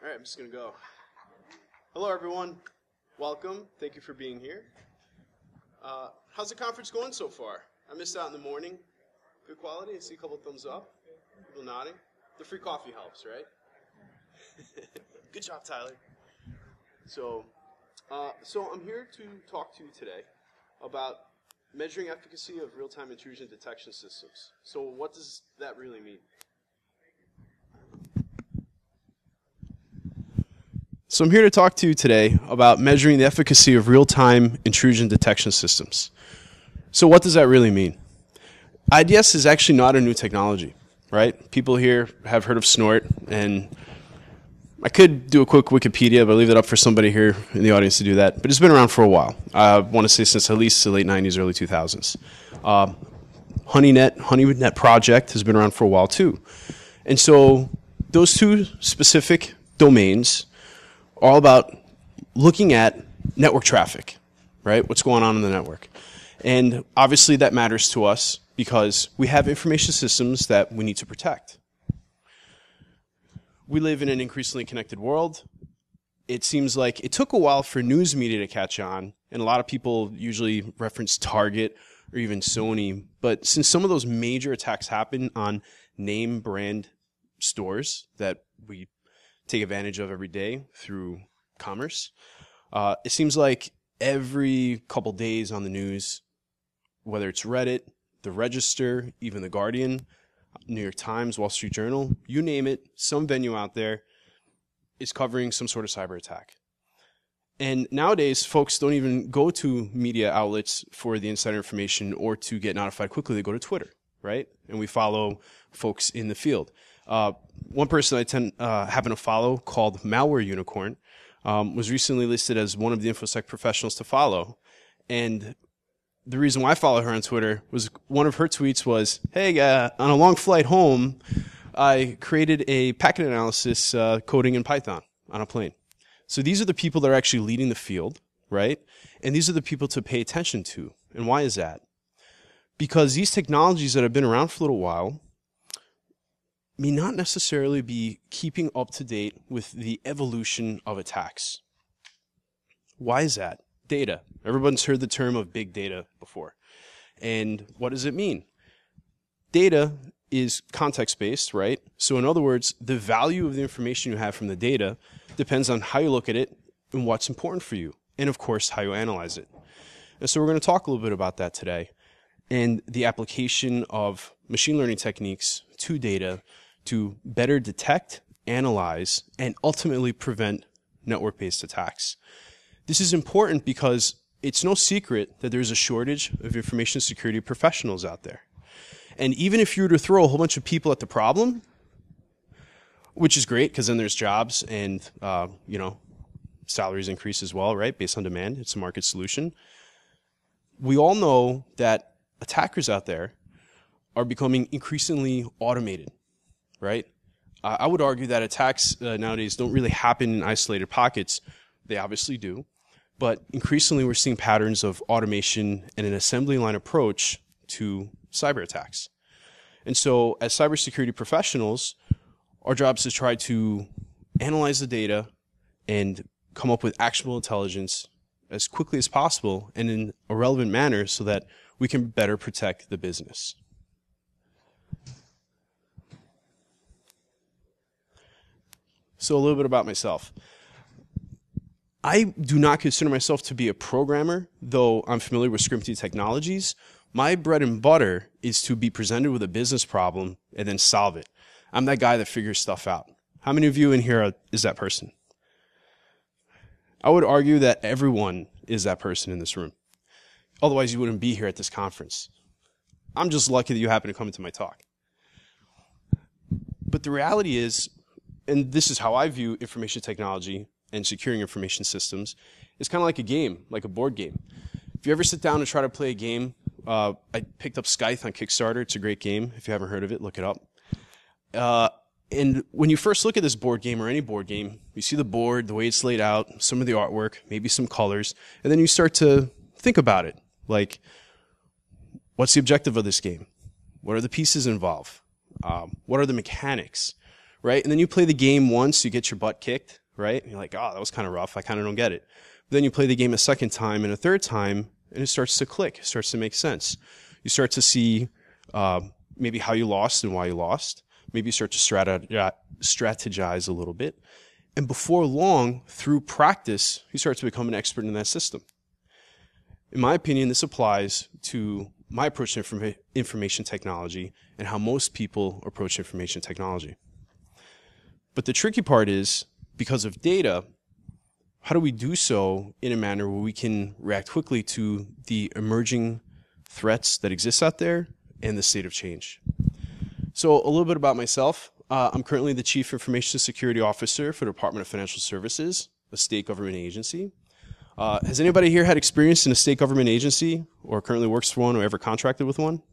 All right, I'm just going to go. Hello, everyone. Welcome. Thank you for being here. How's the conference going so far? I missed out in the morning. Good quality? I see a couple of thumbs up. People nodding. The free coffee helps, right? Good job, Tyler. So I'm here to talk to you today about measuring efficacy of real-time intrusion detection systems. So what does that really mean? So I'm here to talk to you today about measuring the efficacy of real-time intrusion detection systems. So what does that really mean? IDS is actually not a new technology, right? People here have heard of Snort, and I could do a quick Wikipedia, but I'll leave it up for somebody here in the audience to do that. But it's been around for a while. I want to say since at least the late 90s, early 2000s. HoneyNet project has been around for a while too. And so those two specific domains are all about looking at network traffic, right? What's going on in the network. And obviously that matters to us because we have information systems that we need to protect. We live in an increasingly connected world. It seems like it took a while for news media to catch on, and a lot of people usually reference Target or even Sony. But since some of those major attacks happen on name brand stores that we take advantage of every day through commerce, it seems like every couple days on the news, whether it's Reddit, the Register, even the Guardian, New York Times, Wall Street Journal, you name it, some venue out there is covering some sort of cyber attack. And nowadays, folks don't even go to media outlets for the insider information or to get notified quickly. They go to Twitter, right? And we follow folks in the field. One person I happen to follow called Malware Unicorn was recently listed as one of the InfoSec professionals to follow. And the reason why I follow her on Twitter was one of her tweets was, hey, on a long flight home, I created a packet analysis coding in Python on a plane. So these are the people that are actually leading the field, right? And these are the people to pay attention to. And why is that? Because these technologies that have been around for a little while may not necessarily be keeping up to date with the evolution of attacks. Why is that? Data. Everyone's heard the term of big data before. And what does it mean? Data is context-based, right? So in other words, the value of the information you have from the data depends on how you look at it and what's important for you. And of course, how you analyze it. And so we're going to talk a little bit about that today and the application of machine learning techniques to data to better detect, analyze, and ultimately prevent network-based attacks. This is important because it's no secret that there's a shortage of information security professionals out there. And even if you were to throw a whole bunch of people at the problem, which is great because then there's jobs and, salaries increase as well, right? Based on demand. It's a market solution. We all know that attackers out there are becoming increasingly automated, right? I would argue that attacks nowadays don't really happen in isolated pockets. They obviously do. But increasingly we're seeing patterns of automation and an assembly line approach to cyber attacks. And so as cybersecurity professionals, our job is to try to analyze the data and come up with actionable intelligence as quickly as possible and in a relevant manner so that we can better protect the business. So a little bit about myself. I do not consider myself to be a programmer, though I'm familiar with scripting technologies. My bread and butter is to be presented with a business problem and then solve it. I'm that guy that figures stuff out. How many of you in here is that person? I would argue that everyone is that person in this room. Otherwise, you wouldn't be here at this conference. I'm just lucky that you happen to come into my talk. But the reality is, and this is how I view information technology and securing information systems, is kind of like a game, like a board game. If you ever sit down and try to play a game, I picked up Scythe on Kickstarter. It's a great game. If you haven't heard of it, look it up. And when you first look at this board game or any board game, you see the board, the way it's laid out, some of the artwork, maybe some colors, and then you start to think about it. Like, what's the objective of this game? What are the pieces involved? What are the mechanics? right? And then you play the game once, you get your butt kicked, right? And you're like, oh, that was kind of rough. I kind of don't get it. Then you play the game a second time and a third time, and it starts to click. It starts to make sense. You start to see maybe how you lost and why you lost. Maybe you start to strategize a little bit. And before long, through practice, you start to become an expert in that system. In my opinion, this applies to my approach to information technology and how most people approach information technology. But the tricky part is, because of data, how do we do so in a manner where we can react quickly to the emerging threats that exist out there and the state of change? So a little bit about myself. I'm currently the Chief Information Security Officer for the Department of Financial Services, a state government agency. Has anybody here had experience in a state government agency or currently works for one or ever contracted with one?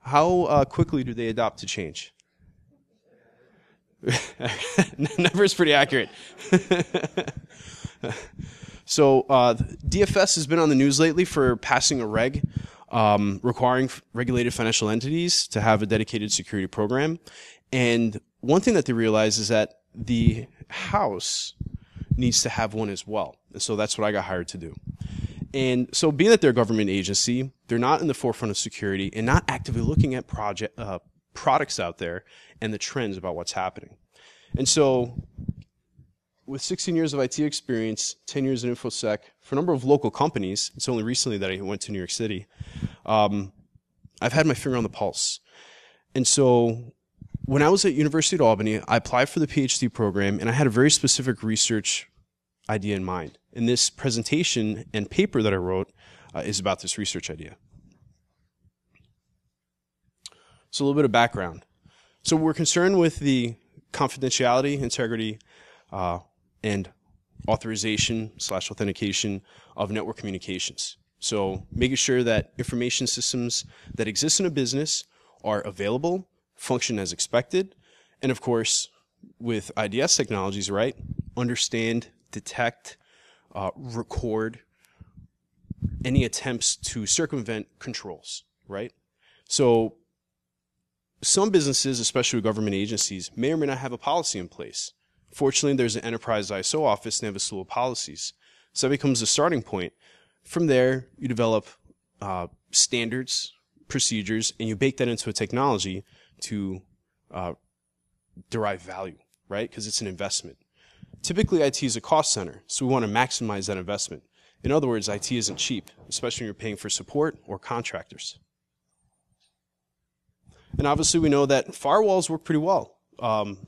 How quickly do they adapt to change? Never is pretty accurate. So DFS has been on the news lately for passing a reg requiring regulated financial entities to have a dedicated security program. And one thing that they realize is that the House needs to have one as well. And so that's what I got hired to do. And so being that they're a government agency, they're not in the forefront of security and not actively looking at products out there and the trends about what's happening. And so with 16 years of IT experience, 10 years in InfoSec, for a number of local companies, it's only recently that I went to New York City, I've had my finger on the pulse. And so when I was at University of Albany, I applied for the PhD program, and I had a very specific research idea in mind. And this presentation and paper that I wrote is about this research idea. So a little bit of background. So we're concerned with the confidentiality, integrity, and authorization/authentication of network communications. So making sure that information systems that exist in a business are available, function as expected, and of course, with IDS technologies, right, understand, detect, record any attempts to circumvent controls, right? So some businesses, especially government agencies, may or may not have a policy in place. Fortunately, there's an enterprise ISO office and they have a slew of policies. So that becomes a starting point. From there, you develop standards, procedures, and you bake that into a technology to derive value, right? Because it's an investment. Typically, IT is a cost center, so we want to maximize that investment. In other words, IT isn't cheap, especially when you're paying for support or contractors. And obviously, we know that firewalls work pretty well.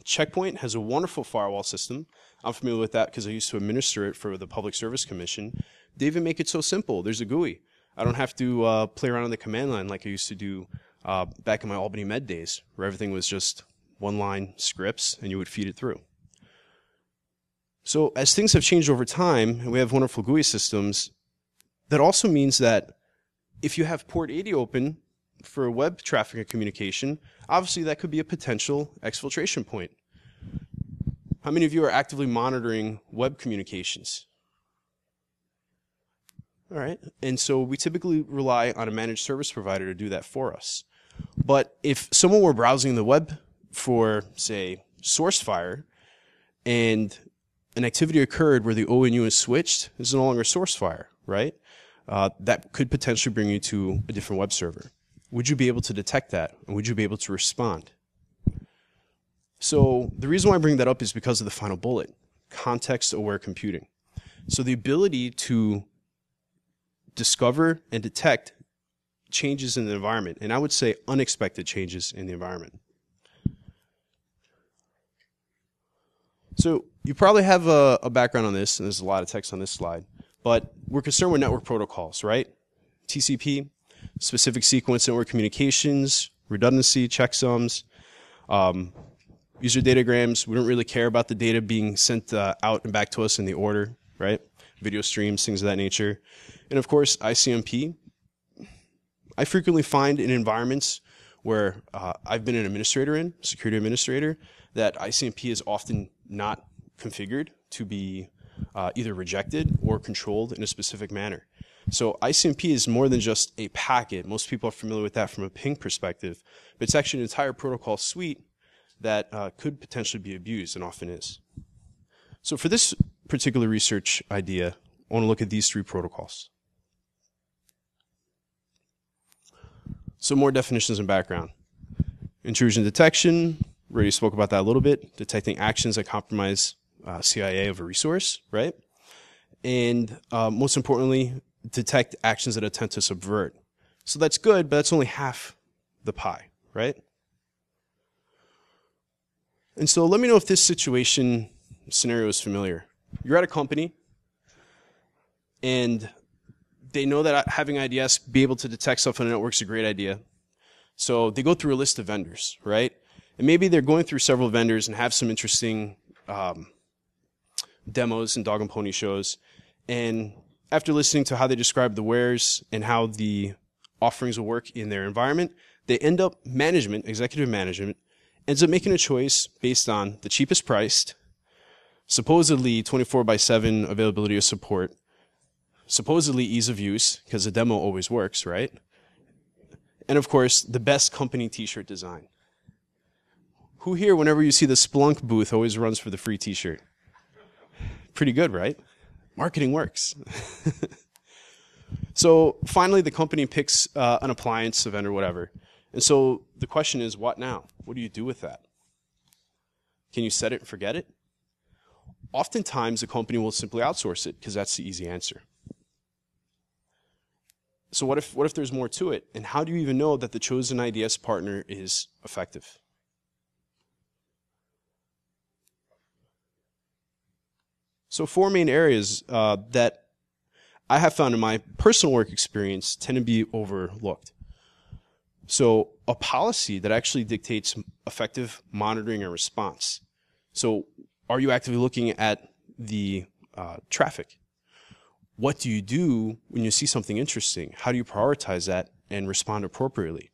Checkpoint has a wonderful firewall system. I'm familiar with that because I used to administer it for the Public Service Commission. They even make it so simple. There's a GUI. I don't have to play around on the command line like I used to do back in my Albany Med days, where everything was just one-line scripts and you would feed it through. So as things have changed over time, and we have wonderful GUI systems, that also means that if you have port 80 open for web traffic and communication, obviously that could be a potential exfiltration point. How many of you are actively monitoring web communications? All right, and so we typically rely on a managed service provider to do that for us. But if someone were browsing the web for, say, SourceFire, and an activity occurred where the ONU is switched, this is no longer SourceFire, right? That could potentially bring you to a different web server. Would you be able to detect that? And would you be able to respond? So the reason why I bring that up is because of the final bullet, context-aware computing. So the ability to discover and detect changes in the environment, and I would say unexpected changes in the environment. So you probably have a background on this, and there's a lot of text on this slide, but we're concerned with network protocols, right? TCP, specific sequence network communications, redundancy, checksums, user datagrams. We don't really care about the data being sent out and back to us in the order, right? Video streams, things of that nature. And of course, ICMP. I frequently find in environments where I've been an administrator in, security administrator, that ICMP is often not configured to be either rejected or controlled in a specific manner. So ICMP is more than just a packet. Most people are familiar with that from a ping perspective, but it's actually an entire protocol suite that could potentially be abused, and often is. So for this particular research idea, I want to look at these 3 protocols. So more definitions and background. Intrusion detection, already spoke about that a little bit, detecting actions that compromise CIA of a resource, right? And most importantly, detect actions that attempt to subvert. So that's good, but that's only half the pie, right? And so let me know if this scenario is familiar. You're at a company, and they know that having IDS be able to detect stuff on a network is a great idea. So they go through a list of vendors, right? And maybe they're going through several vendors and have some interesting demos and dog and pony shows. And after listening to how they describe the wares and how the offerings will work in their environment, they end up executive management, ends up making a choice based on the cheapest priced, supposedly 24/7 availability of support, supposedly ease of use, because the demo always works, right? And of course, the best company t-shirt design. Who here, whenever you see the Splunk booth, always runs for the free t-shirt? Pretty good, right? Marketing works. So finally, the company picks an appliance, a vendor, whatever. And so the question is, what now? What do you do with that? Can you set it and forget it? Oftentimes, the company will simply outsource it because that's the easy answer. So what if there's more to it? And how do you even know that the chosen IDS partner is effective? So 4 main areas that I have found in my personal work experience tend to be overlooked. So a policy that actually dictates effective monitoring and response. So are you actively looking at the traffic? What do you do when you see something interesting? How do you prioritize that and respond appropriately?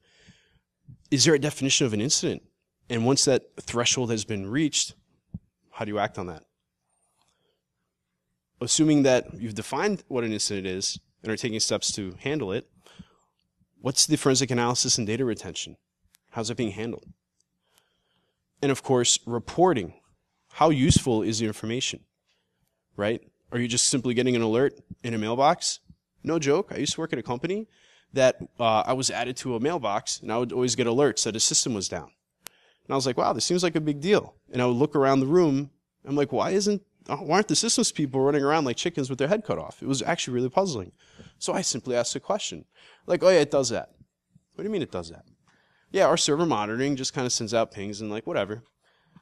Is there a definition of an incident? And once that threshold has been reached, how do you act on that? Assuming that you've defined what an incident is and are taking steps to handle it, what's the forensic analysis and data retention? How's it being handled? And of course, reporting. How useful is the information, right? Are you just simply getting an alert in a mailbox? No joke. I used to work at a company that I was added to a mailbox, and I would always get alerts that a system was down. And I was like, wow, this seems like a big deal. And I would look around the room. I'm like, why aren't the systems people running around like chickens with their head cut off? It was actually really puzzling. So I simply asked a question. Like, oh yeah, it does that. What do you mean it does that? Yeah, our server monitoring just kind of sends out pings and like, whatever.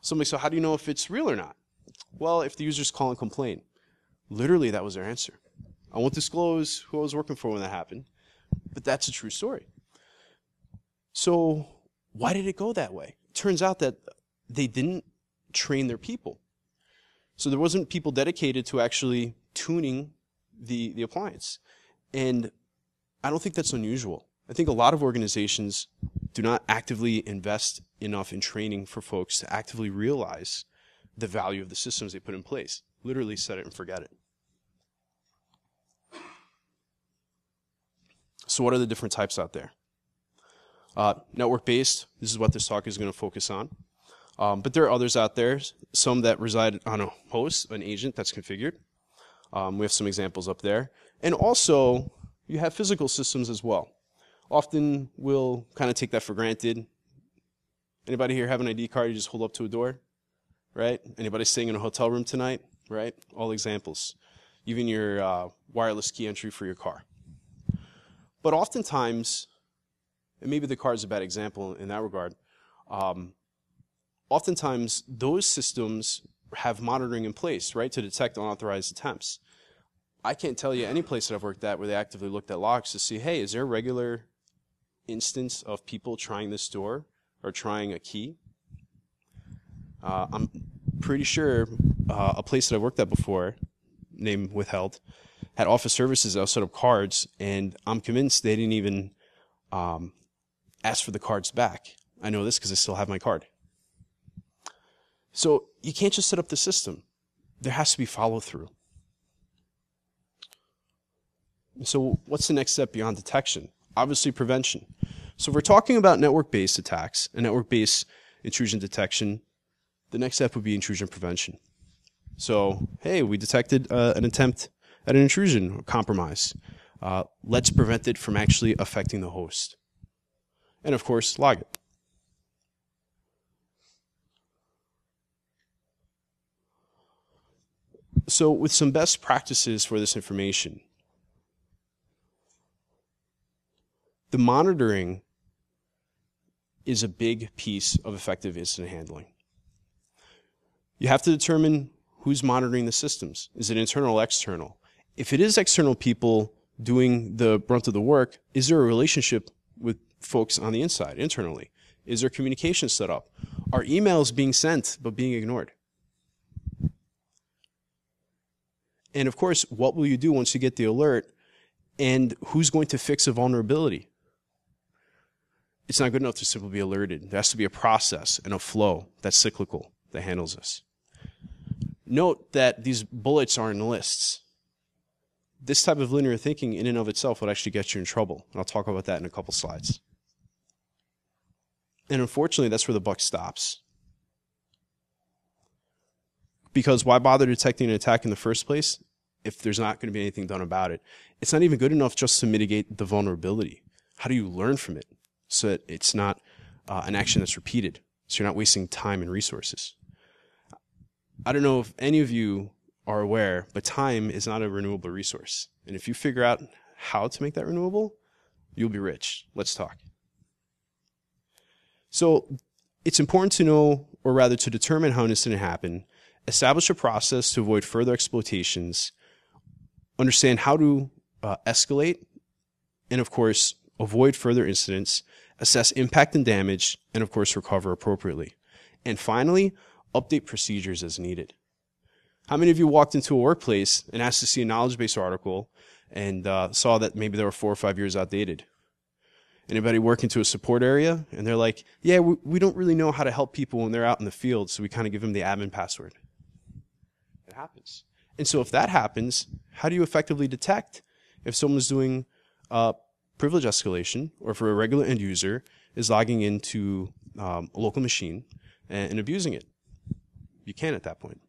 So I'm like, so how do you know if it's real or not? Well, if the users call and complain. Literally, that was their answer. I won't disclose who I was working for when that happened, but that's a true story. So why did it go that way? It turns out that they didn't train their people. So there wasn't people dedicated to actually tuning the appliance. And I don't think that's unusual. I think a lot of organizations do not actively invest enough in training for folks to actively realize the value of the systems they put in place. Literally set it and forget it. So what are the different types out there? Network-based, this is what this talk is going to focus on. But there are others out there, some that reside on a host, an agent that's configured. We have some examples up there. And also, you have physical systems as well. Often we'll kind of take that for granted. Anybody here have an ID card you just hold up to a door? Right? Anybody staying in a hotel room tonight? Right? All examples. Even your wireless key entry for your car. But oftentimes, and maybe the card is a bad example in that regard, oftentimes those systems have monitoring in place, right, to detect unauthorized attempts. I can't tell you any place that I've worked at where they actively looked at logs to see, hey, is there a regular instance of people trying this door or trying a key? I'm pretty sure a place that I've worked at before, name withheld, had office services that set up cards, and I'm convinced they didn't even ask for the cards back. I know this because I still have my card. So you can't just set up the system. There has to be follow-through. So what's the next step beyond detection? Obviously prevention. So if we're talking about network-based attacks and network-based intrusion detection. The next step would be intrusion prevention. So, hey, we detected an attempt at an intrusion or compromise. Let's prevent it from actually affecting the host. And of course, log it. So with some best practices for this information, the monitoring is a big piece of effective incident handling. You have to determine who's monitoring the systems. Is it internal or external? If it is external people doing the brunt of the work, is there a relationship with folks on the inside, internally? Is there communication set up? Are emails being sent but being ignored? And of course, what will you do once you get the alert? And who's going to fix a vulnerability? It's not good enough to simply be alerted. There has to be a process and a flow that's cyclical that handles this. Note that these bullets are in lists. This type of linear thinking in and of itself would actually get you in trouble. And I'll talk about that in a couple slides. And unfortunately, that's where the buck stops. Because why bother detecting an attack in the first place if there's not going to be anything done about it? It's not even good enough just to mitigate the vulnerability. How do you learn from it so that it's not an action that's repeated, so you're not wasting time and resources? I don't know if any of you are aware, but time is not a renewable resource. And if you figure out how to make that renewable, you'll be rich. Let's talk. So it's important to know, or rather to determine how an incident happened, establish a process to avoid further exploitations, understand how to escalate, and of course, avoid further incidents, assess impact and damage, and of course, recover appropriately. And finally, update procedures as needed. How many of you walked into a workplace and asked to see a knowledge base article and saw that maybe they were 4 or 5 years outdated? Anybody work into a support area and they're like, yeah, we don't really know how to help people when they're out in the field, so we kind of give them the admin password. It happens. And so if that happens, how do you effectively detect if someone's doing privilege escalation, or if a regular end user is logging into a local machine and abusing it? You can at that point.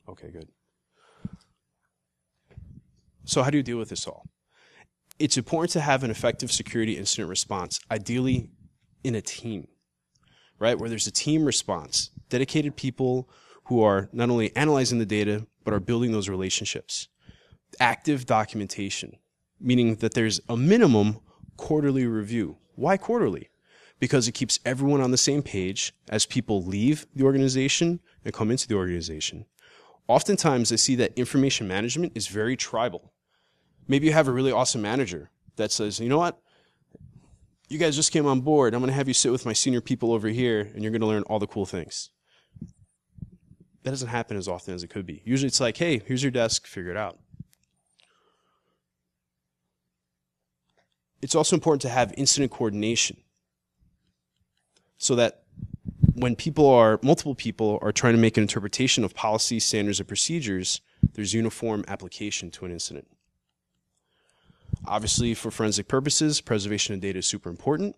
Okay, good. So how do you deal with this all? It's important to have an effective security incident response, ideally in a team, right? Where there's a team response, dedicated people who are not only analyzing the data, but are building those relationships. Active documentation, meaning that there's a minimum quarterly review. Why quarterly? Because it keeps everyone on the same page as people leave the organization and come into the organization. Oftentimes, I see that information management is very tribal. Maybe you have a really awesome manager that says, you know what? You guys just came on board. I'm going to have you sit with my senior people over here, and you're going to learn all the cool things. That doesn't happen as often as it could be. Usually it's like, hey, here's your desk, figure it out. It's also important to have incident coordination so that when multiple people are trying to make an interpretation of policies, standards, and procedures, there's uniform application to an incident. Obviously, for forensic purposes, preservation of data is super important.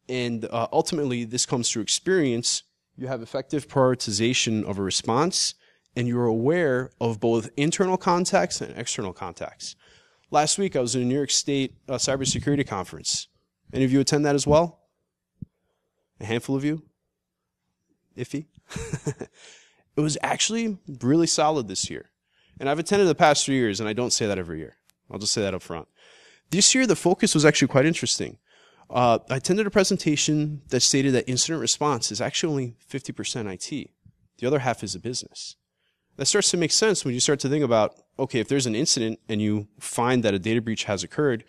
And ultimately, this comes through experience. You have effective prioritization of a response, and you're aware of both internal contacts and external contacts. Last week, I was in a New York State cybersecurity conference. Any of you attend that as well? A handful of you? Iffy? It was actually really solid this year. And I've attended the past 3 years, and I don't say that every year. I'll just say that up front. This year, the focus was actually quite interesting. I attended a presentation that stated that incident response is actually only 50% IT. The other half is a business. That starts to make sense when you start to think about, okay, if there's an incident and you find that a data breach has occurred,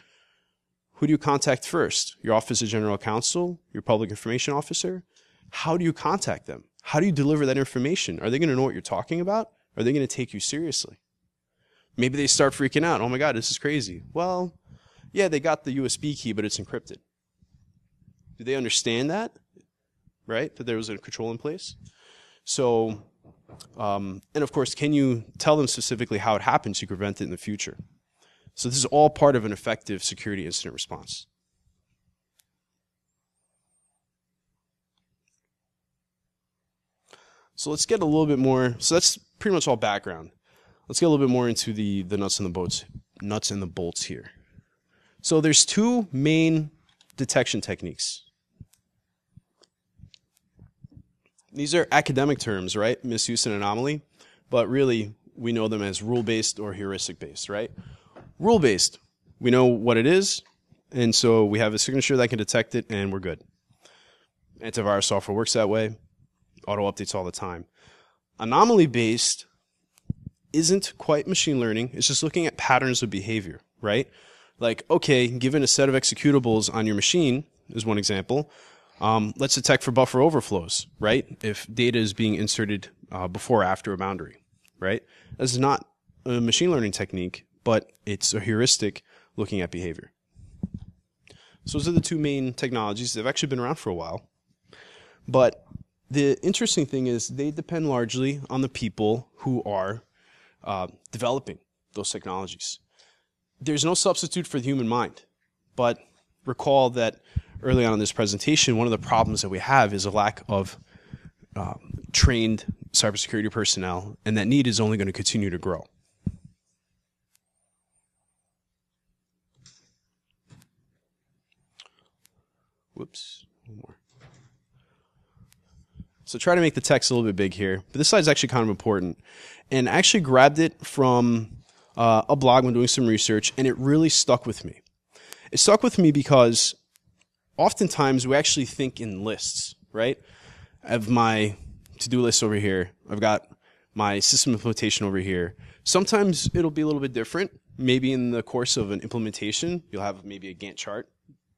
who do you contact first? Your Office of General Counsel? Your Public Information Officer? How do you contact them? How do you deliver that information? Are they going to know what you're talking about? Are they going to take you seriously? Maybe they start freaking out. Oh my God, this is crazy. Well, yeah, they got the USB key, but it's encrypted. Do they understand that? Right? That there was a control in place? So And of course, can you tell them specifically how it happened to prevent it in the future? So this is all part of an effective security incident response. So let's get a little bit more, so that's pretty much all background. Let's get a little bit more into the nuts and the bolts here. So there's two main detection techniques. These are academic terms, right? Misuse and anomaly, but really we know them as rule-based or heuristic-based, right? Rule-based, we know what it is, and so we have a signature that can detect it, and we're good. Antivirus software works that way. Auto updates all the time. Anomaly-based isn't quite machine learning. It's just looking at patterns of behavior, right? Like, okay, given a set of executables on your machine, is one example, let's detect for buffer overflows, right? If data is being inserted before or after a boundary, right? That's not a machine learning technique, but it's a heuristic looking at behavior. So those are the two main technologies. They've actually been around for a while. But the interesting thing is they depend largely on the people who are developing those technologies. There's no substitute for the human mind, but recall that early on in this presentation, one of the problems that we have is a lack of trained cybersecurity personnel, and that need is only going to continue to grow. Whoops, one more. So try to make the text a little bit big here, but this slide is actually kind of important. And I actually grabbed it from a blog when doing some research, and it really stuck with me. It stuck with me because oftentimes we actually think in lists, right? I have my to-do list over here. I've got my system implementation over here. Sometimes it'll be a little bit different. Maybe in the course of an implementation, you'll have maybe a Gantt chart.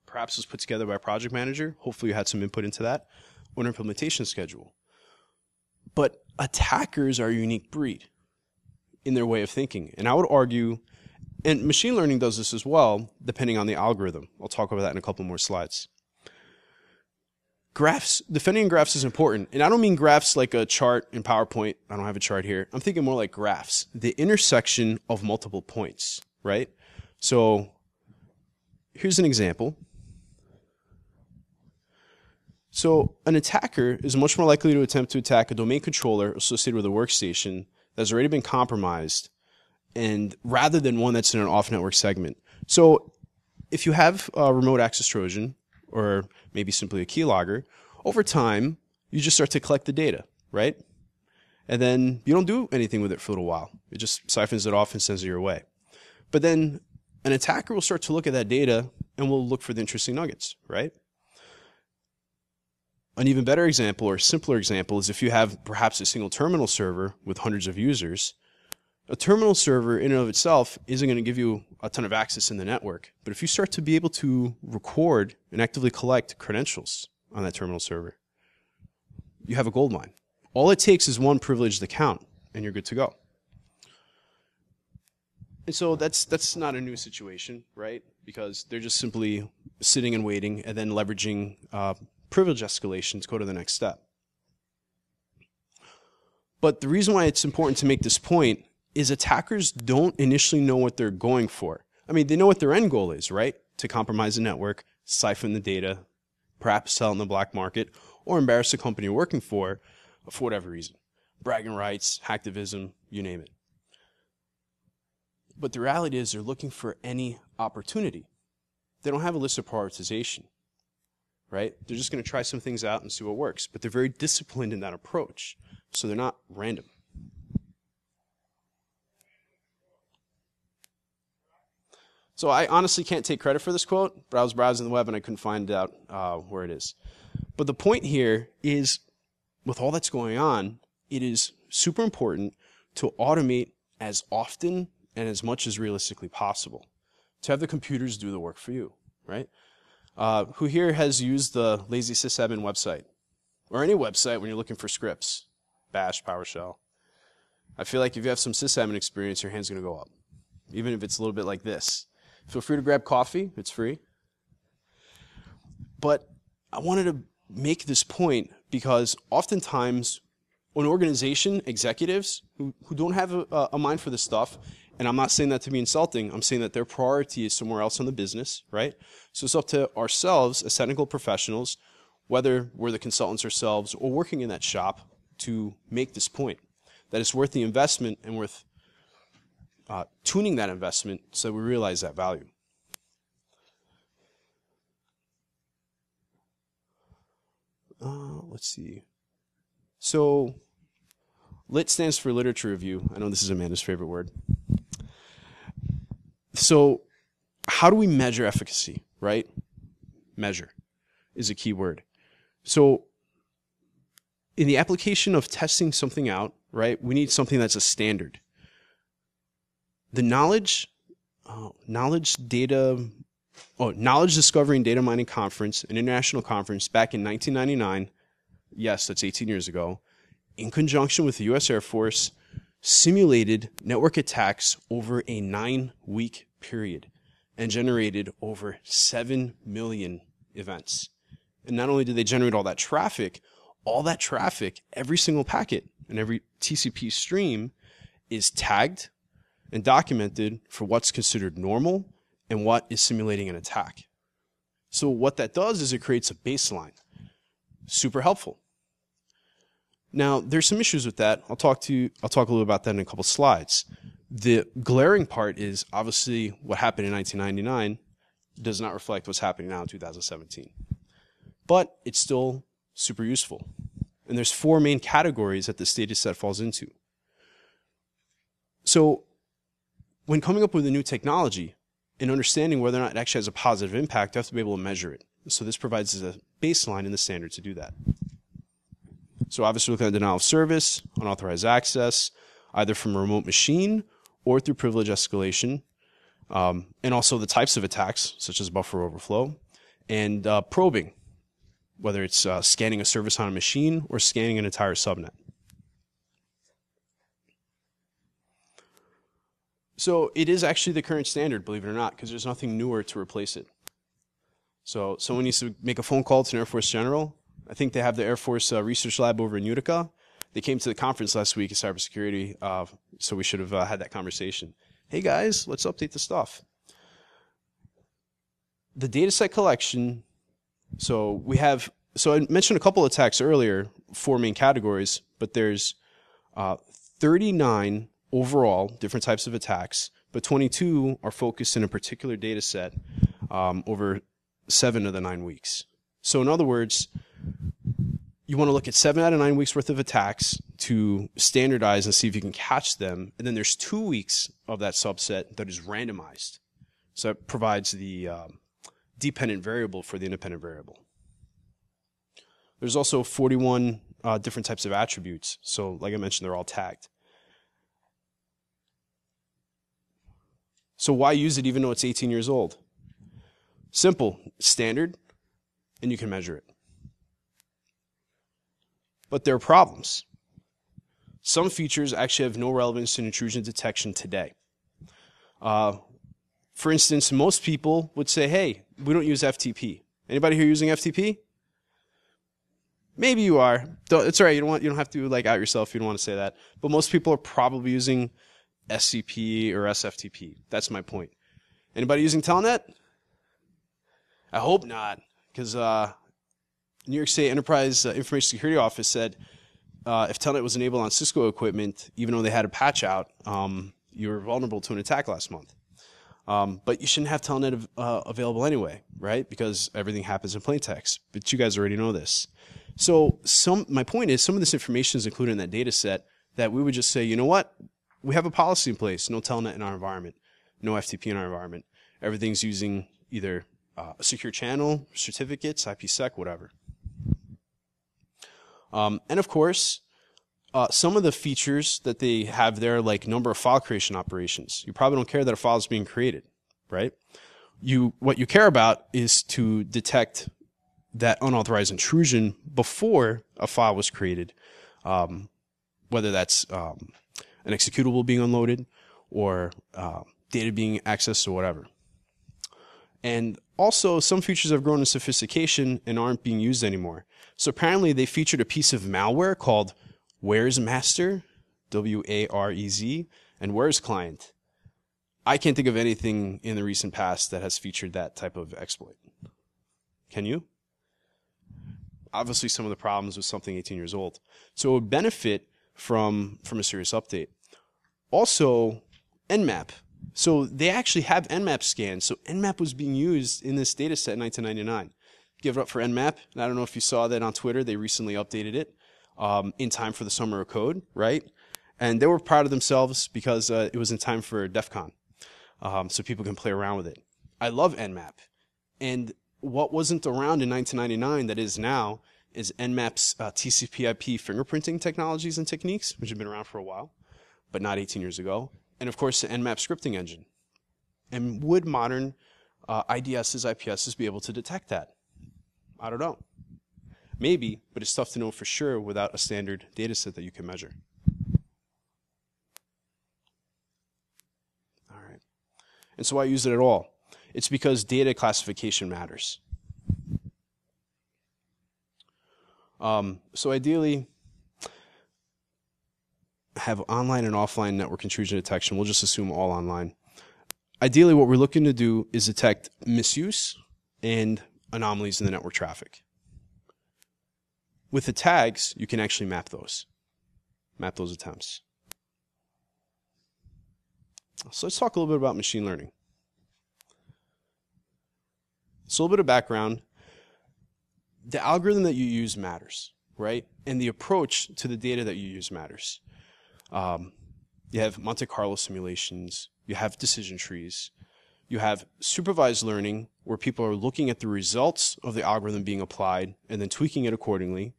Perhaps it was put together by a project manager. Hopefully you had some input into that. Or an implementation schedule. But attackers are a unique breed in their way of thinking. And I would argue, and machine learning does this as well, depending on the algorithm. I'll talk about that in a couple more slides. Graphs, defending graphs is important. And I don't mean graphs like a chart in PowerPoint. I don't have a chart here. I'm thinking more like graphs, the intersection of multiple points, right? So here's an example. So an attacker is much more likely to attempt to attack a domain controller associated with a workstation that's already been compromised, and rather than one that's in an off-network segment. So if you have a remote access Trojan, or maybe simply a keylogger, over time, you just start to collect the data, right? And then you don't do anything with it for a little while. It just siphons it off and sends it your way. But then an attacker will start to look at that data and will look for the interesting nuggets, right? An even better example, or simpler example, is if you have perhaps a single terminal server with hundreds of users. A terminal server in and of itself isn't going to give you a ton of access in the network. But if you start to be able to record and actively collect credentials on that terminal server, you have a gold mine. All it takes is one privileged account, and you're good to go. And so that's not a new situation, right? Because they're just simply sitting and waiting and then leveraging privilege escalation to go to the next step. But the reason why it's important to make this point is attackers don't initially know what they're going for. I mean, they know what their end goal is, right? To compromise the network, siphon the data, perhaps sell in the black market, or embarrass the company you're working for whatever reason. Bragging rights, hacktivism, you name it. But the reality is they're looking for any opportunity. They don't have a list of prioritization. Right? They're just going to try some things out and see what works. But they're very disciplined in that approach. So they're not random. So I honestly can't take credit for this quote, but I was browsing the web and I couldn't find out where it is. But the point here is, with all that's going on, it is super important to automate as often and as much as realistically possible. To have the computers do the work for you, right? Who here has used the lazy sysadmin website? Or any website when you're looking for scripts? Bash, PowerShell. I feel like if you have some sysadmin experience, your hand's going to go up. Even if it's a little bit like this. Feel free to grab coffee. It's free. But I wanted to make this point because oftentimes an organization, executives who don't have a mind for this stuff, and I'm not saying that to be insulting, I'm saying that their priority is somewhere else in the business, right? So it's up to ourselves as technical professionals, whether we're the consultants ourselves or working in that shop, to make this point, that it's worth the investment and worth tuning that investment so that we realize that value. Let's see. So, LIT stands for literature review. I know this is Amanda's favorite word. So, how do we measure efficacy, right? Measure is a key word. So, in the application of testing something out, right, we need something that's a standard. The Knowledge Discovery and Data Mining Conference, an international conference back in 1999, yes, that's 18 years ago, in conjunction with the U.S. Air Force, simulated network attacks over a 9-week period and generated over 7 million events. And not only did they generate all that traffic, every single packet and every TCP stream is tagged and documented for what's considered normal and what is simulating an attack. So what that does is it creates a baseline. Super helpful. Now, there's some issues with that. I'll talk a little about that in a couple slides. The glaring part is obviously what happened in 1999 does not reflect what's happening now in 2017. But it's still super useful. And there's 4 main categories that this data set falls into. So when coming up with a new technology and understanding whether or not it actually has a positive impact, you have to be able to measure it. So this provides a baseline in the standard to do that. So obviously looking at denial of service, unauthorized access, either from a remote machine or through privilege escalation, and also the types of attacks, such as buffer overflow, and probing, whether it's scanning a service on a machine or scanning an entire subnet. So it is actually the current standard, believe it or not, because there's nothing newer to replace it. So someone needs to make a phone call to an Air Force general. I think they have the Air Force Research Lab over in Utica. They came to the conference last week in cybersecurity, so we should have had that conversation. Hey guys, let's update the stuff. The dataset collection, so I mentioned a couple attacks earlier, 4 main categories, but there's 39 overall different types of attacks, but 22 are focused in a particular data set over 7 of the 9 weeks. So in other words, you want to look at 7 out of 9 weeks worth of attacks to standardize and see if you can catch them. And then there's 2 weeks of that subset that is randomized. So that provides the dependent variable for the independent variable. There's also 41 different types of attributes. So like I mentioned, they're all tagged. So why use it even though it's 18 years old? Simple, standard, and you can measure it. But there are problems. Some features actually have no relevance in intrusion detection today. For instance, most people would say, hey, we don't use FTP. Anybody here using FTP? Maybe you are. It's all right. You don't have to out yourself if you don't want to say that. But most people are probably using SCP or SFTP. That's my point. Anybody using Telnet? I hope not, because New York State Enterprise Information Security Office said if Telnet was enabled on Cisco equipment, even though they had a patch out, you were vulnerable to an attack last month. But you shouldn't have Telnet available anyway, right? Because everything happens in plain text. But you guys already know this. So my point is some of this information is included in that data set that we would just say, you know what? We have a policy in place. No Telnet in our environment. No FTP in our environment. Everything's using either a secure channel, certificates, IPsec, whatever. And of course, some of the features that they have there, like number of file creation operations. You probably don't care that a file is being created, right? What you care about is to detect that unauthorized intrusion before a file was created, whether that's an executable being unloaded or data being accessed or whatever. And also, some features have grown in sophistication and aren't being used anymore. So apparently they featured a piece of malware called Where's master? W-A-R-E-Z. And where's client? I can't think of anything in the recent past that has featured that type of exploit. Can you? Obviously, some of the problems with something 18 years old. So it would benefit from a serious update. Also, Nmap. So they actually have Nmap scans. So Nmap was being used in this data set in 1999. Give it up for Nmap. And I don't know if you saw that on Twitter. They recently updated it in time for the Summer of Code, right? And they were proud of themselves because it was in time for DEF CON. So people can play around with it. I love Nmap. And what wasn't around in 1999 that is now is Nmap's TCP/IP fingerprinting technologies and techniques, which have been around for a while, but not 18 years ago. And of course, the Nmap scripting engine. And would modern IDSs, IPSs be able to detect that? I don't know. Maybe, but it's tough to know for sure without a standard data set that you can measure. All right. And so why use it at all? It's because data classification matters. So ideally, have online and offline network intrusion detection. We'll just assume all online. Ideally, what we're looking to do is detect misuse and anomalies in the network traffic. With the tags, you can actually map those attempts. So let's talk a little bit about machine learning. So a little bit of background. The algorithm that you use matters, right? And the approach to the data that you use matters. You have Monte Carlo simulations. You have decision trees. You have supervised learning, where people are looking at the results of the algorithm being applied and then tweaking it accordingly.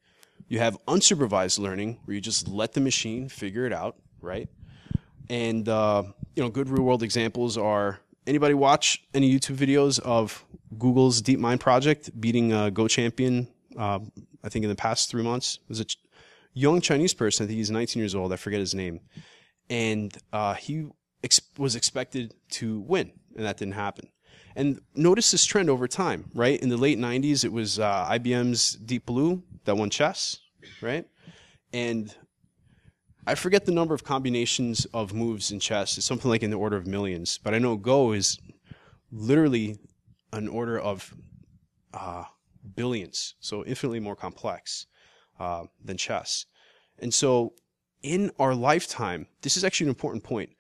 You have unsupervised learning, where you just let the machine figure it out, right? And good real-world examples are, anybody watch any YouTube videos of Google's DeepMind project beating a Go champion, I think in the past 3 months? It was a young Chinese person, I think he's 19 years old, I forget his name. And he was expected to win, and that didn't happen. And notice this trend over time, right? In the late 90s, it was IBM's Deep Blue that won chess, right? And I forget the number of combinations of moves in chess. It's something like in the order of millions. But I know Go is literally an order of billions, so infinitely more complex than chess. And so in our lifetime, this is actually an important point.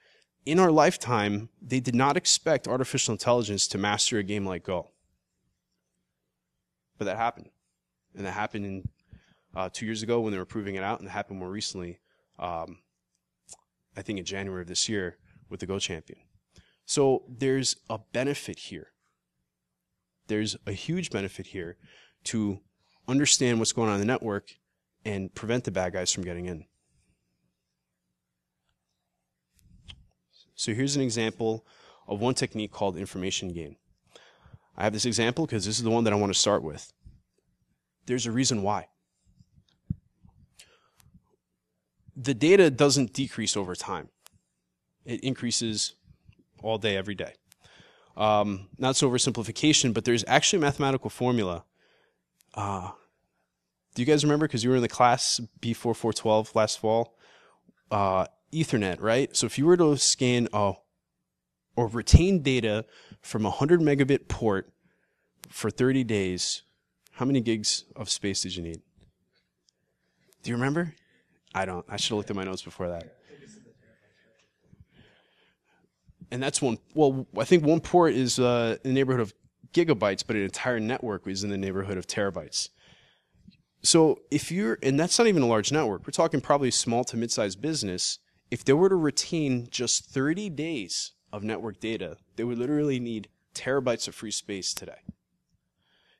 In our lifetime, they did not expect artificial intelligence to master a game like Go. But that happened. And that happened 2 years ago when they were proving it out, and it happened more recently, I think in January of this year, with the Go champion. So there's a benefit here. There's a huge benefit here to understand what's going on in the network and prevent the bad guys from getting in. So here's an example of one technique called information gain. I have this example because this is the one that I want to start with. There's a reason why. The data doesn't decrease over time. It increases all day, every day. Not so oversimplification, but there's actually a mathematical formula. Do you guys remember? Because you were in the class B4412 last fall. Ethernet, right? So if you were to scan or retain data from a 100 megabit port for 30 days, how many gigs of space did you need? Do you remember? I don't. I should have looked at my notes before that. And that's one. Well, I think one port is in the neighborhood of gigabytes, but an entire network is in the neighborhood of terabytes. So if you're, and that's not even a large network, we're talking probably small to mid-sized business. If they were to retain just 30 days of network data, they would literally need terabytes of free space today.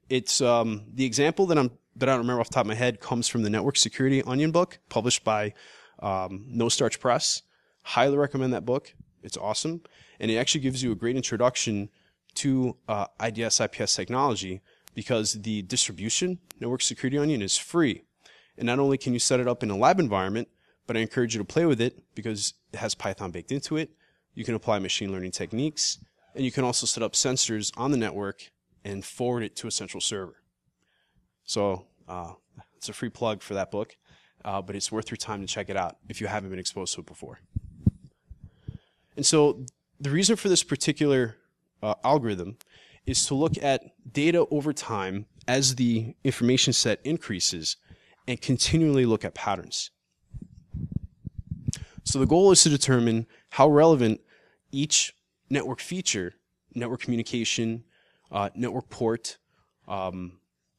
It's the example that I don't remember off the top of my head comes from the Network Security Onion book published by No Starch Press. Highly recommend that book. It's awesome. And it actually gives you a great introduction to IDS IPS technology because the distribution, Network Security Onion, is free. And not only can you set it up in a lab environment, but I encourage you to play with it because it has Python baked into it. You can apply machine learning techniques, and you can also set up sensors on the network and forward it to a central server. So it's a free plug for that book. but it's worth your time to check it out if you haven't been exposed to it before. And so the reason for this particular algorithm is to look at data over time as the information set increases and continually look at patterns. So the goal is to determine how relevant each network feature, network communication, network port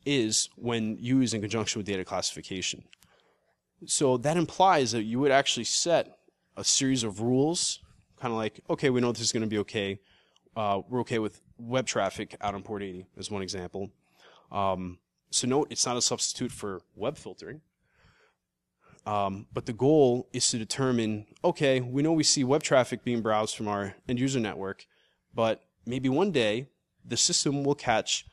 is when used in conjunction with data classification. So that implies that you would actually set a series of rules, kind of like, okay, we know this is going to be okay. We're okay with web traffic out on port 80 as one example. So note, it's not a substitute for web filtering. But the goal is to determine, okay, we know we see web traffic being browsed from our end user network, but maybe one day the system will catch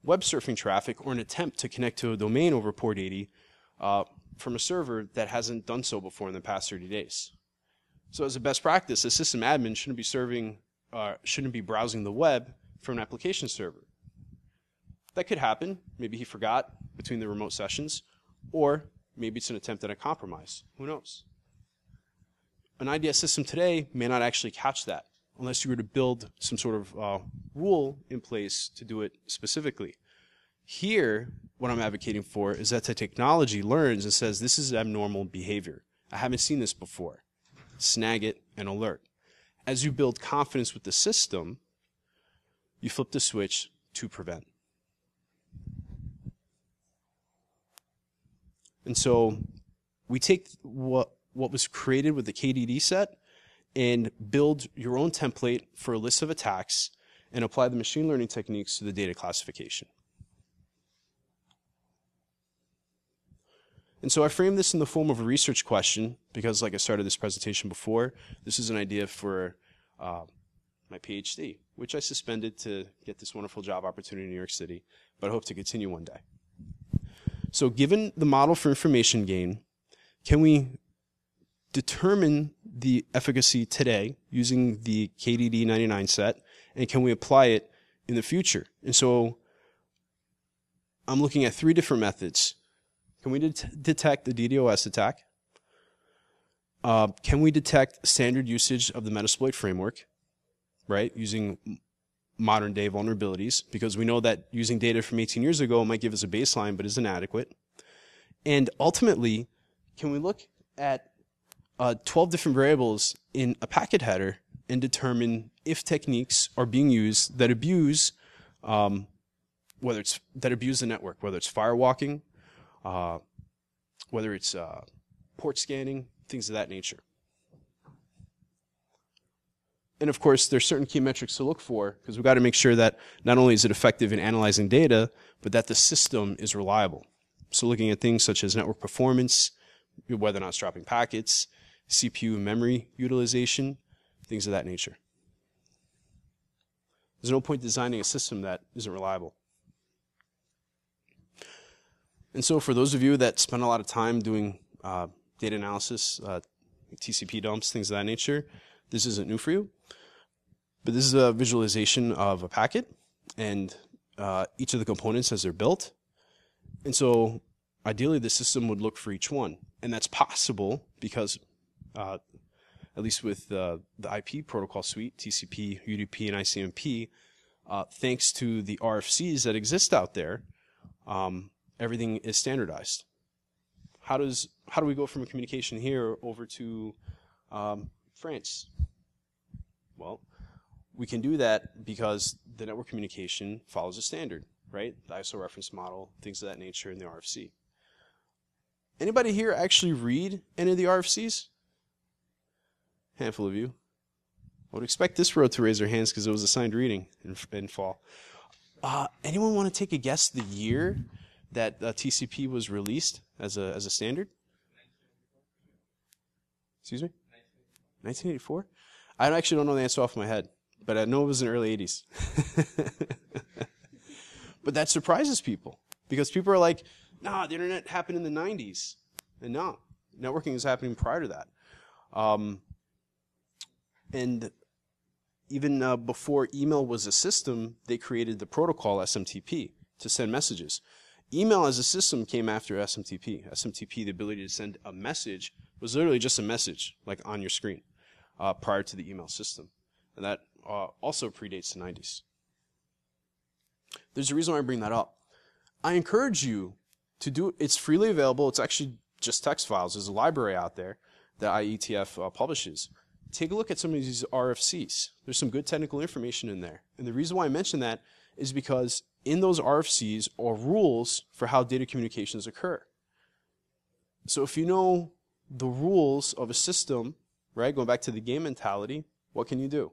web surfing traffic or an attempt to connect to a domain over port 80 from a server that hasn't done so before in the past 30 days. So as a best practice, a system admin shouldn't be browsing the web from an application server. That could happen. Maybe he forgot between the remote sessions, or maybe it's an attempt at a compromise. Who knows? An IDS system today may not actually catch that unless you were to build some sort of rule in place to do it specifically. Here, what I'm advocating for is that the technology learns and says, this is abnormal behavior. I haven't seen this before. Snag it and alert. As you build confidence with the system, you flip the switch to prevent. And so we take what was created with the KDD set and build your own template for a list of attacks and apply the machine learning techniques to the data classification. And so I framed this in the form of a research question because, like I started this presentation before, this is an idea for my PhD, which I suspended to get this wonderful job opportunity in New York City, but I hope to continue one day. So given the model for information gain, can we determine the efficacy today using the KDD-99 set, and can we apply it in the future? And so I'm looking at 3 different methods. Can we detect the DDoS attack? Can we detect standard usage of the Metasploit framework, right, using modern day vulnerabilities, because we know that using data from 18 years ago might give us a baseline but is inadequate. And ultimately, can we look at 12 different variables in a packet header and determine if techniques are being used that abuse the network, whether it's firewalking, whether it's port scanning, things of that nature. And of course, there's certain key metrics to look for because we've got to make sure that not only is it effective in analyzing data, but that the system is reliable. So looking at things such as network performance, whether or not it's dropping packets, CPU and memory utilization, things of that nature. There's no point designing a system that isn't reliable. And so for those of you that spend a lot of time doing data analysis, TCP dumps, things of that nature, this isn't new for you. But this is a visualization of a packet and each of the components as they're built. And so ideally the system would look for each one. And that's possible because at least with the IP protocol suite, TCP, UDP, and ICMP, thanks to the RFCs that exist out there, everything is standardized. How do we go from a communication here over to France? Well, we can do that because the network communication follows a standard, right? The ISO reference model, things of that nature in the RFC. Anybody here actually read any of the RFCs? Handful of you. I would expect this row to raise their hands because it was assigned reading in fall. Anyone want to take a guess the year that TCP was released as a standard? Excuse me? 1984? I actually don't know the answer off my head, but I know it was in the early 80s. But that surprises people because people are like, nah, the internet happened in the 90s. And no, networking is happening prior to that. And even before email was a system, they created the protocol SMTP to send messages. Email as a system came after SMTP. SMTP, the ability to send a message, was literally just a message, like on your screen, prior to the email system. And that also predates the 90s. There's a reason why I bring that up. I encourage you to do it. It's freely available. It's actually just text files. There's a library out there that IETF publishes. Take a look at some of these RFCs. There's some good technical information in there. And the reason why I mention that is because in those RFCs are rules for how data communications occur. So if you know the rules of a system, right, going back to the game mentality, what can you do?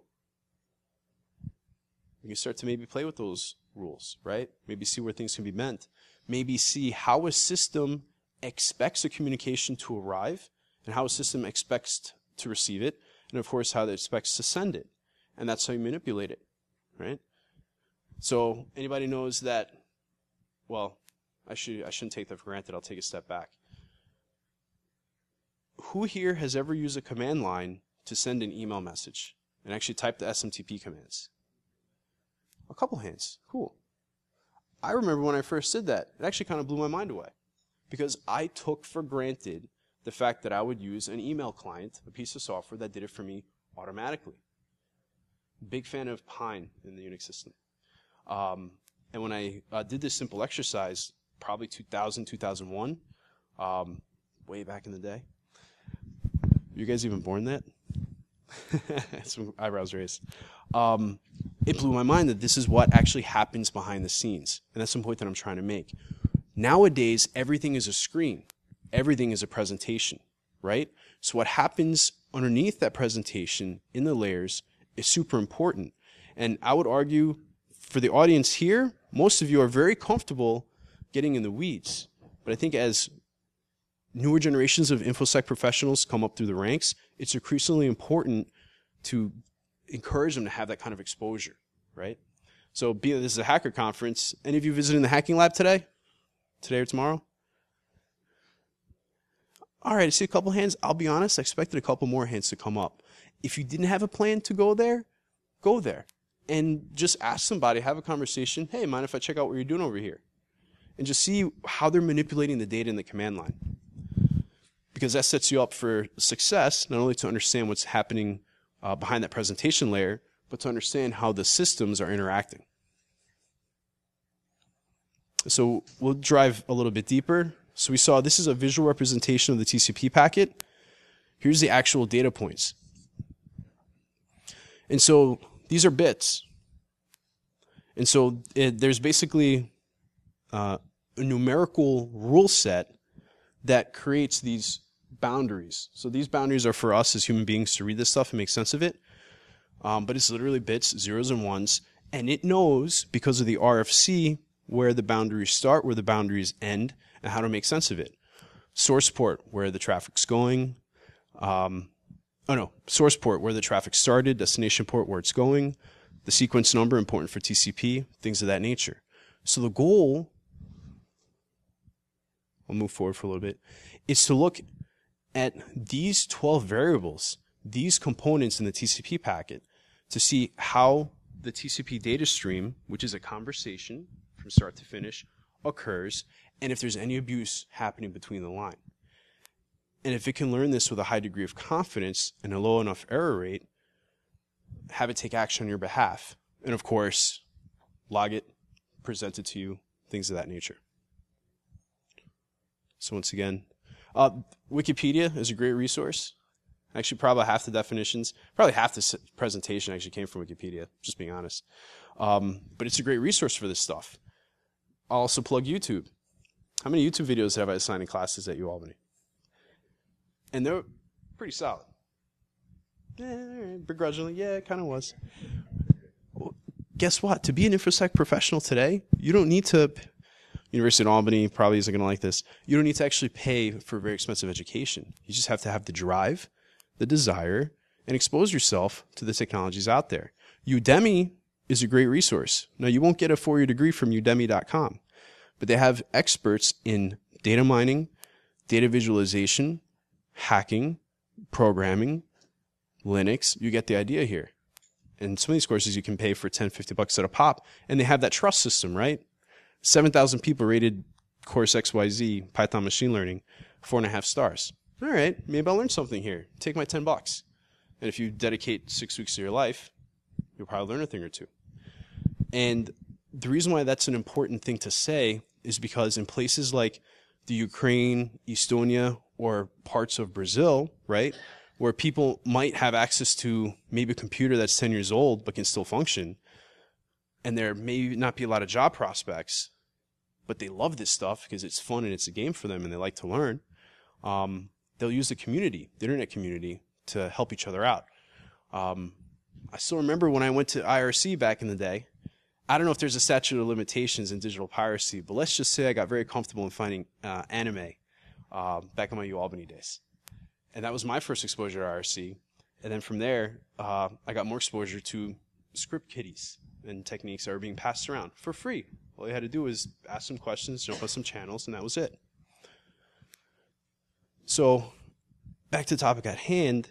You can start to maybe play with those rules, right? Maybe see where things can be meant. Maybe see how a system expects a communication to arrive and how a system expects to receive it, and of course how it expects to send it. And that's how you manipulate it, right? So anybody knows that, well, I shouldn't take that for granted. I'll take a step back. Who here has ever used a command line to send an email message and actually type the SMTP commands? A couple hands. Cool. I remember when I first did that, it actually kind of blew my mind away because I took for granted the fact that I would use an email client, a piece of software that did it for me automatically. Big fan of Pine in the Unix system. And when I did this simple exercise, probably 2000, 2001, way back in the day. You guys even born that? Some eyebrows raised. It blew my mind that this is what actually happens behind the scenes. And that's the point that I'm trying to make. Nowadays, everything is a screen. Everything is a presentation, right? So what happens underneath that presentation in the layers is super important. And I would argue for the audience here, most of you are very comfortable getting in the weeds. But I think as newer generations of InfoSec professionals come up through the ranks, it's increasingly important to encourage them to have that kind of exposure, right? So being that this is a hacker conference, any of you visiting the hacking lab today? Today or tomorrow? All right, I see a couple hands. I'll be honest, I expected a couple more hands to come up. If you didn't have a plan to go there, go there. And just ask somebody, have a conversation. Hey, mind if I check out what you're doing over here? And just see how they're manipulating the data in the command line. Because that sets you up for success, not only to understand what's happening behind that presentation layer, but to understand how the systems are interacting. So we'll drive a little bit deeper. So we saw this is a visual representation of the TCP packet. Here's the actual data points. And so these are bits. And so there's basically a numerical rule set that creates these boundaries. So these boundaries are for us as human beings to read this stuff and make sense of it. But it's literally bits, zeros and ones. And it knows, because of the RFC, where the boundaries start, where the boundaries end, and how to make sense of it. Source port, where the traffic's going. Source port, where the traffic started. Destination port, where it's going. The sequence number, important for TCP. Things of that nature. So the goal, I'll move forward for a little bit, is to look at these 12 variables, these components in the TCP packet, to see how the TCP data stream, which is a conversation from start to finish, occurs, and if there's any abuse happening between the line. And if it can learn this with a high degree of confidence and a low enough error rate, have it take action on your behalf. And of course, log it, present it to you, things of that nature. So once again, Wikipedia is a great resource. Actually, probably half the definitions, probably half the presentation actually came from Wikipedia, just being honest. But it's a great resource for this stuff. I'll also plug YouTube. How many YouTube videos have I assigned in classes at UAlbany? And they're pretty solid. Begrudgingly, yeah, it kind of was. Well, guess what? To be an InfoSec professional today, you don't need to... University of Albany probably isn't going to like this. You don't need to actually pay for very expensive education. You just have to have the drive, the desire, and expose yourself to the technologies out there. Udemy is a great resource. Now, you won't get a 4-year degree from udemy.com, but they have experts in data mining, data visualization, hacking, programming, Linux. You get the idea here. And some of these courses you can pay for $10, $50 at a pop, and they have that trust system, right? 7,000 people rated course XYZ, Python machine learning, 4.5 stars. All right, maybe I'll learn something here. Take my $10. And if you dedicate 6 weeks of your life, you'll probably learn a thing or two. And the reason why that's an important thing to say is because in places like the Ukraine, Estonia, or parts of Brazil, right, where people might have access to maybe a computer that's 10 years old but can still function, and there may not be a lot of job prospects, but they love this stuff because it's fun and it's a game for them and they like to learn, they'll use the community, the internet community, to help each other out. I still remember when I went to IRC back in the day. I don't know if there's a statute of limitations in digital piracy, but let's just say I got very comfortable in finding anime back in my UAlbany days. And that was my first exposure to IRC. And then from there, I got more exposure to script kiddies and techniques that were being passed around for free. All you had to do was ask some questions, jump on some channels, and that was it. So back to the topic at hand,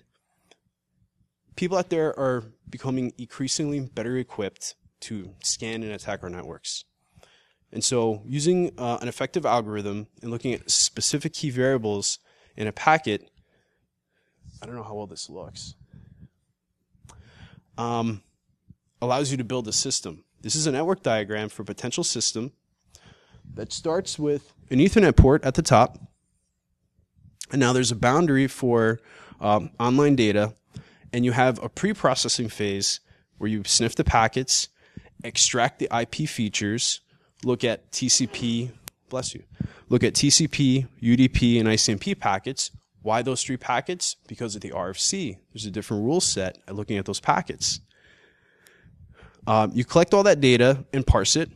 people out there are becoming increasingly better equipped to scan and attack our networks. And so using an effective algorithm and looking at specific key variables in a packet, I don't know how well this looks, allows you to build a system. This is a network diagram for a potential system that starts with an Ethernet port at the top. And now there's a boundary for online data, and you have a pre-processing phase where you sniff the packets, extract the IP features, look at TCP, look at TCP, UDP, and ICMP packets. Why those 3 packets? Because of the RFC. There's a different rule set at looking at those packets. You collect all that data and parse it,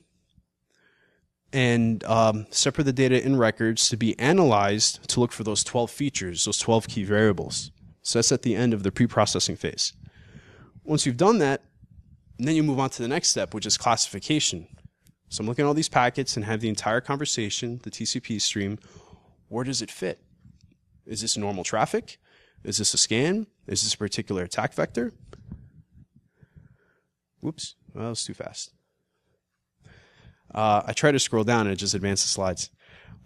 and separate the data in records to be analyzed to look for those 12 features, those 12 key variables. So that's at the end of the pre-processing phase. Once you've done that, then you move on to the next step, which is classification. So I'm looking at all these packets and have the entire conversation, the TCP stream. Where does it fit? Is this normal traffic? Is this a scan? Is this a particular attack vector? Whoops, well, that was too fast. I try to scroll down and it just advances the slides.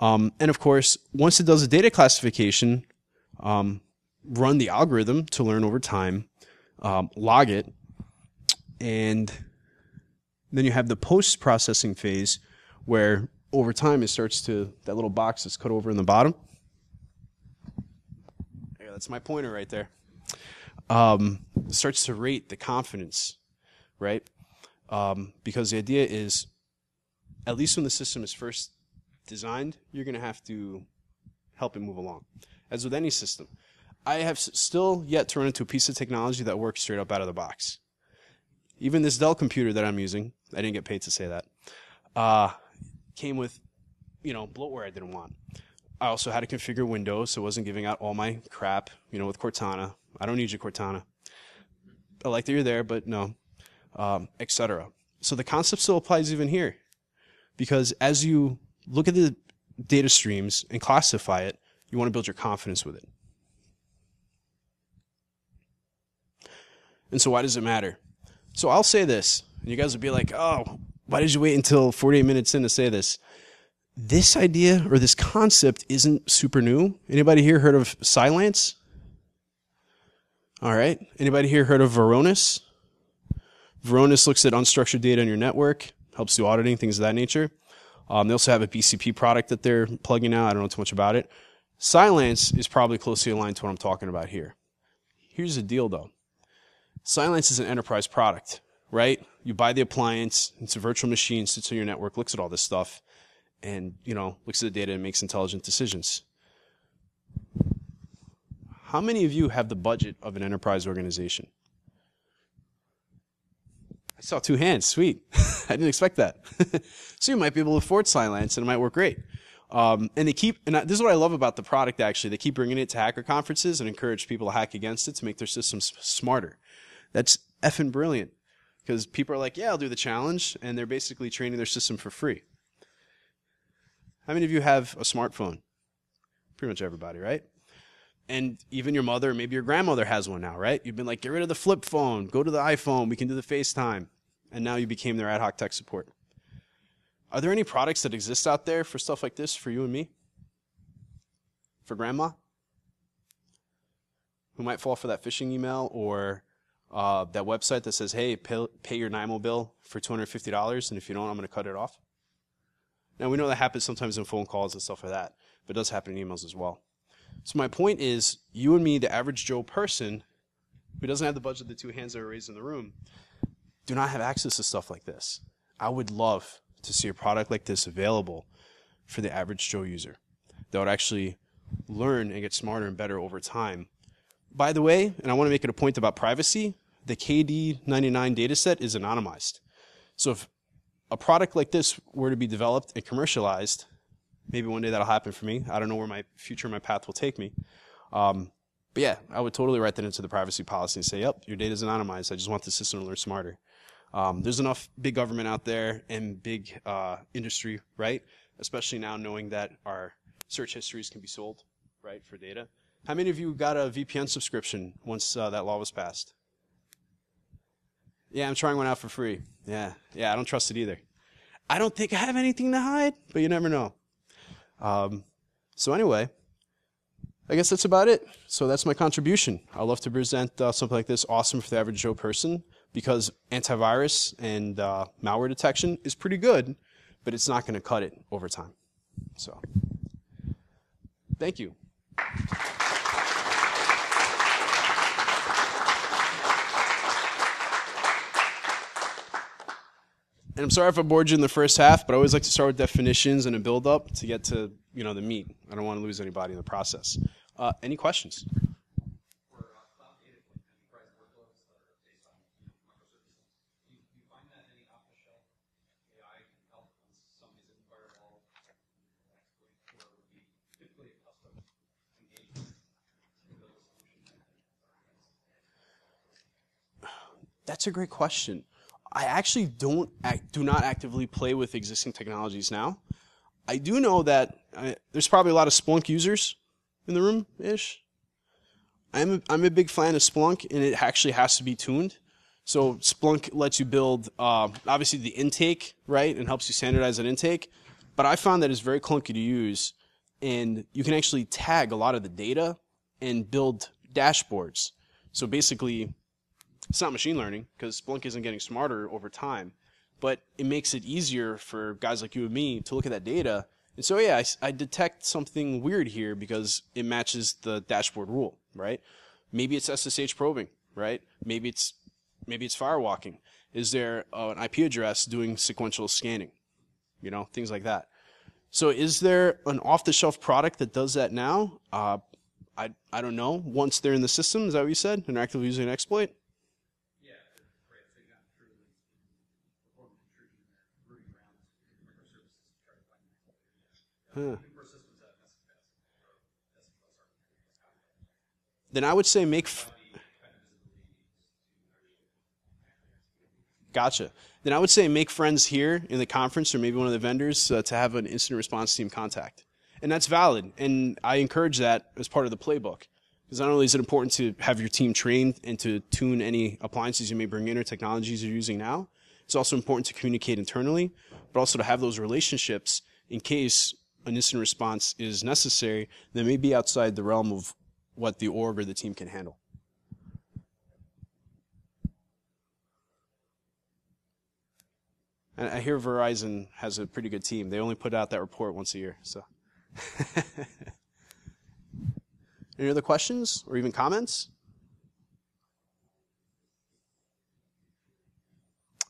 And of course, once it does the data classification, run the algorithm to learn over time, log it, and then you have the post-processing phase where over time it starts to, that little box that's cut over in the bottom. Yeah, that's my pointer right there. It starts to rate the confidence, right? Because the idea is, at least when the system is first designed, you're going to have to help it move along. As with any system, I have still yet to run into a piece of technology that works straight up out of the box. Even this Dell computer that I'm using, I didn't get paid to say that, came with, bloatware I didn't want. I also had to configure Windows, so it wasn't giving out all my crap, with Cortana. I don't need you, Cortana. I like that you're there, but no, etc. So the concept still applies even here, because as you look at the data streams and classify it, you want to build your confidence with it. And so why does it matter? So I'll say this, and you guys will be like, oh, why did you wait until 48 minutes in to say this? This idea or this concept isn't super new. Anybody here heard of Cylance? All right. Anybody here heard of Varonis? Varonis looks at unstructured data in your network, helps do auditing, things of that nature. They also have a BCP product that they're plugging out. I don't know too much about it. Cylance is probably closely aligned to what I'm talking about here. Here's the deal, though. Cylance is an enterprise product, right? You buy the appliance, it's a virtual machine, sits on your network, looks at all this stuff, and, looks at the data and makes intelligent decisions. How many of you have the budget of an enterprise organization? I saw 2 hands. Sweet. I didn't expect that. So you might be able to afford Cylance, and it might work great. And this is what I love about the product, actually. They keep bringing it to hacker conferences and encourage people to hack against it to make their systems smarter. That's effing brilliant, because people are like, yeah, I'll do the challenge, and they're basically training their system for free. How many of you have a smartphone? Pretty much everybody, right? And even your mother, maybe your grandmother has one now, right? You've been like, get rid of the flip phone, go to the iPhone, we can do the FaceTime. And now you became their ad hoc tech support. Are there any products that exist out there for stuff like this for you and me? For grandma? Who might fall for that phishing email or that website that says, hey, pay your NIMO bill for $250, and if you don't, I'm going to cut it off. Now, we know that happens sometimes in phone calls and stuff like that, but it does happen in emails as well. So my point is, you and me, the average Joe person who doesn't have the budget of the two hands that are raised in the room, do not have access to stuff like this. I would love to see a product like this available for the average Joe user that would actually learn and get smarter and better over time. By the way, and I want to make it a point about privacy, the KD-99 dataset is anonymized. So if a product like this were to be developed and commercialized, maybe one day that'll happen for me. I don't know where my future, my path will take me. But yeah, I would totally write that into the privacy policy and say, yep, your data is anonymized. I just want the system to learn smarter. There's enough big government out there and big industry, right? Especially now knowing that our search histories can be sold, right, for data. How many of you got a VPN subscription once that law was passed? Yeah, I'm trying one out for free. Yeah, I don't trust it either. I don't think I have anything to hide, but you never know. So anyway, I guess that's about it. So that's my contribution. I'd love to present something like this awesome for the average Joe person because antivirus and malware detection is pretty good, but it's not going to cut it over time. So thank you. And I'm sorry if I bored you in the first half, but I always like to start with definitions and a build-up to get to, you know, the meat. I don't want to lose anybody in the process. Any questions? For cloud native enterprise workloads that are based on microservices, do you find that any off-the-shelf AI can help when somebody's in firewall exploit, or would be typically a custom engagement to build a solution? That's a great question. I actually do not actively play with existing technologies now. I do know that there's probably a lot of Splunk users in the room-ish. I'm a big fan of Splunk, and it actually has to be tuned. So Splunk lets you build, obviously, the intake, right, and helps you standardize that intake. But I found that it's very clunky to use, and you can actually tag a lot of the data and build dashboards. So basically, it's not machine learning because Splunk isn't getting smarter over time, but it makes it easier for guys like you and me to look at that data. And so, yeah, I detect something weird here because it matches the dashboard rule, right? Maybe it's SSH probing, right? Maybe it's firewalking. Is there an IP address doing sequential scanning? You know, things like that. So is there an off-the-shelf product that does that now? I don't know. Once they're in the system, is that what you said? And they're actively using an exploit? Huh. Then I would say Gotcha. Then I would say make friends here in the conference or maybe one of the vendors to have an incident response team contact. And that's valid. And I encourage that as part of the playbook. Because not only is it important to have your team trained and to tune any appliances you may bring in or technologies you're using now, it's also important to communicate internally, but also to have those relationships in case an incident response is necessary that may be outside the realm of what the org or the team can handle. And I hear Verizon has a pretty good team. They only put out that report once a year. So, any other questions or even comments?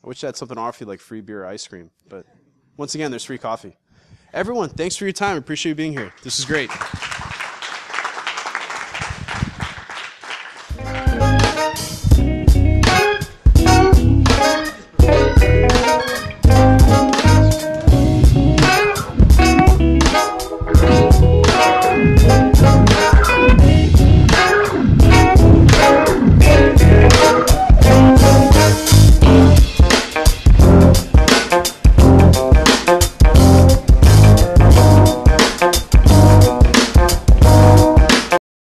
I wish I had something to offer you like free beer or ice cream, but once again, there's free coffee. Everyone, thanks for your time. I appreciate you being here. This is great.